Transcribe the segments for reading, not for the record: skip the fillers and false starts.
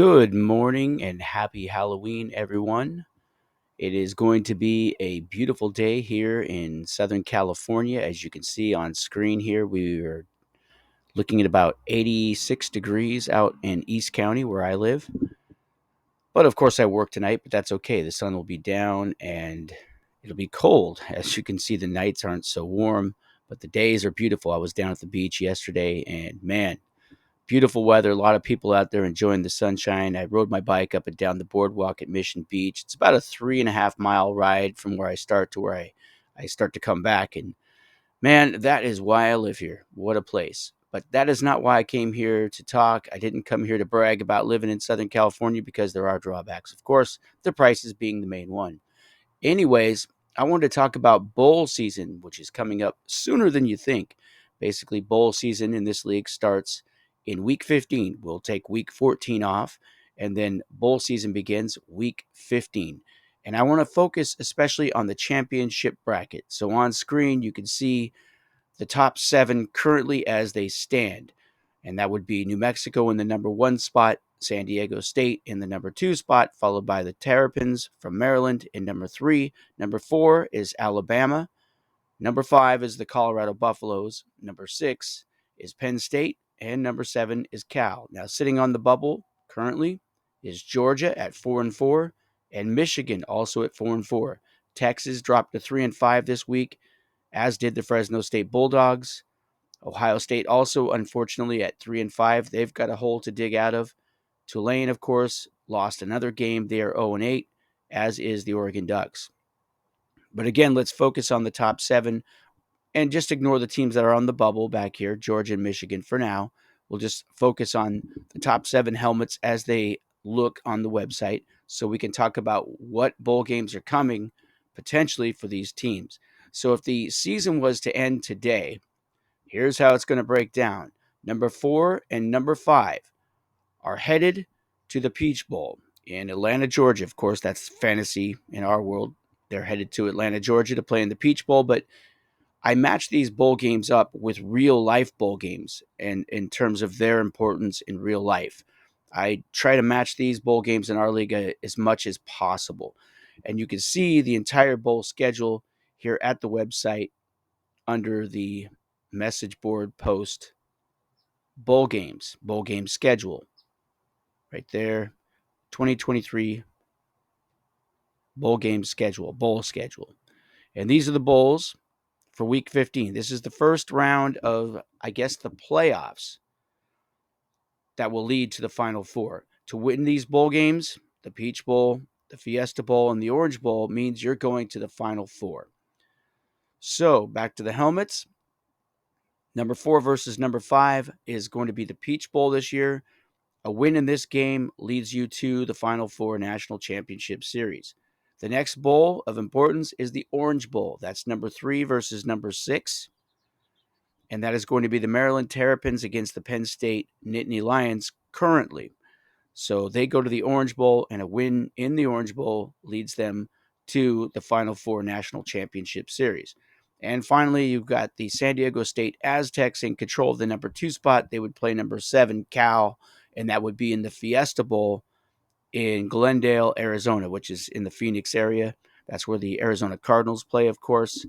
Good morning and happy Halloween, everyone. It is going to be a beautiful day here in Southern California. As you can see on screen here, we are looking at about 86 degrees out in East County where I live. But of course, I work tonight, but that's okay. The sun will be down and it'll be cold. As you can see, the nights aren't so warm, but the days are beautiful. I was down at the beach yesterday and man, beautiful weather. A lot of people out there enjoying the sunshine. I rode my bike up and down the boardwalk at Mission Beach. It's about a 3.5 mile ride from where I start to where I start to come back. And man, that is why I live here. What a place. But that is not why I came here to talk. I didn't come here to brag about living in Southern California because there are drawbacks. Of course, the prices being the main one. Anyways, I wanted to talk about bowl season, which is coming up sooner than you think. Basically, bowl season in this league starts in week 15. We'll take week 14 off, and then bowl season begins week 15. And I want to focus especially on the championship bracket. So on screen, you can see the top seven currently as they stand. And that would be New Mexico in the number one spot, San Diego State in the number two spot, followed by the Terrapins from Maryland in number three. Number four is Alabama. Number five is the Colorado Buffaloes. Number six is Penn State. And number seven is Cal. Now, sitting on the bubble currently is Georgia at 4-4, and Michigan also at 4-4. Texas dropped to 3-5 this week, as did the Fresno State Bulldogs. Ohio State also, unfortunately, at 3-5. They've got a hole to dig out of. Tulane, of course, lost another game. They are 0-8, as is the Oregon Ducks. But again, let's focus on the top seven and just ignore the teams that are on the bubble back here, Georgia and Michigan for now. We'll just focus on the top seven helmets as they look on the website so we can talk about what bowl games are coming potentially for these teams. So if the season was to end today, here's how it's going to break down. Number four and number five are headed to the Peach Bowl in Atlanta, Georgia. Of course, that's fantasy in our world. They're headed to Atlanta, Georgia to play in the Peach Bowl, but I match these bowl games up with real life bowl games and in terms of their importance in real life. I try to match these bowl games in our league as much as possible. And you can see the entire bowl schedule here at the website under the message board post bowl game schedule. Right there, 2023 bowl schedule. And these are the bowls for week 15. This is the first round of, I guess, the playoffs that will lead to the Final Four. To win these bowl games, the Peach Bowl, the Fiesta Bowl, and the Orange Bowl means you're going to the Final Four. So back to the helmets. Number four versus number five is going to be the Peach Bowl this year. A win in this game leads you to the Final Four National Championship Series. The next bowl of importance is the Orange Bowl. That's number three versus number six. And that is going to be the Maryland Terrapins against the Penn State Nittany Lions currently. So they go to the Orange Bowl, and a win in the Orange Bowl leads them to the Final Four National Championship Series. And finally, you've got the San Diego State Aztecs in control of the number two spot. They would play number seven, Cal, and that would be in the Fiesta Bowl in Glendale, Arizona, which is in the Phoenix area. That's where the Arizona Cardinals play, of course.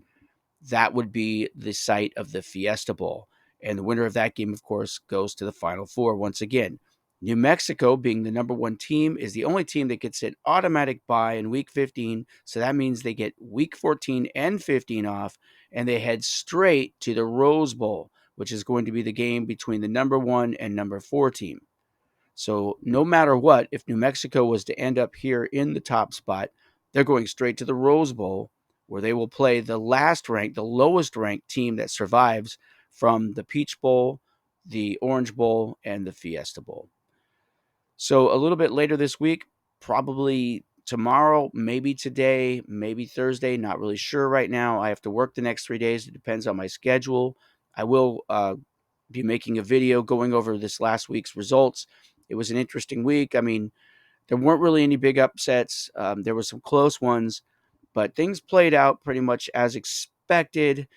That would be the site of the Fiesta Bowl. And the winner of that game, of course, goes to the Final Four once again. New Mexico, being the number one team, is the only team that gets an automatic bye in week 15. So that means they get week 14 and 15 off, and they head straight to the Rose Bowl, which is going to be the game between the number one and number four team. So no matter what, if New Mexico was to end up here in the top spot, they're going straight to the Rose Bowl, where they will play the lowest ranked team that survives from the Peach Bowl, the Orange Bowl, and the Fiesta Bowl. So a little bit later this week, probably tomorrow, maybe today, maybe Thursday, not really sure right now. I have to work the next 3 days. It depends on my schedule. I will be making a video going over this last week's results. It was an interesting week. I mean, there weren't really any big upsets. There were some close ones, but things played out pretty much as expected.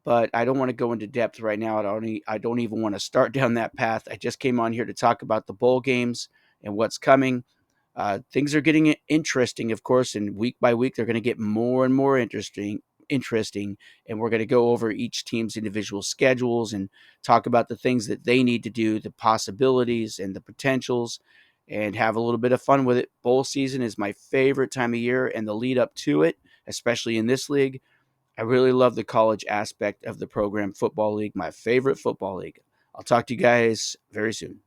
But I don't want to go into depth right now. I don't even want to start down that path. I just came on here to talk about the bowl games and what's coming. Things are getting interesting, of course, and week by week they're going to get more and more interesting, and we're going to go over each team's individual schedules and talk about the things that they need to do, the possibilities and the potentials, and have a little bit of fun with it. Bowl season is my favorite time of year, and the lead up to it, especially in this league. I really love the college aspect of the program football league, my favorite football league. I'll talk to you guys very soon.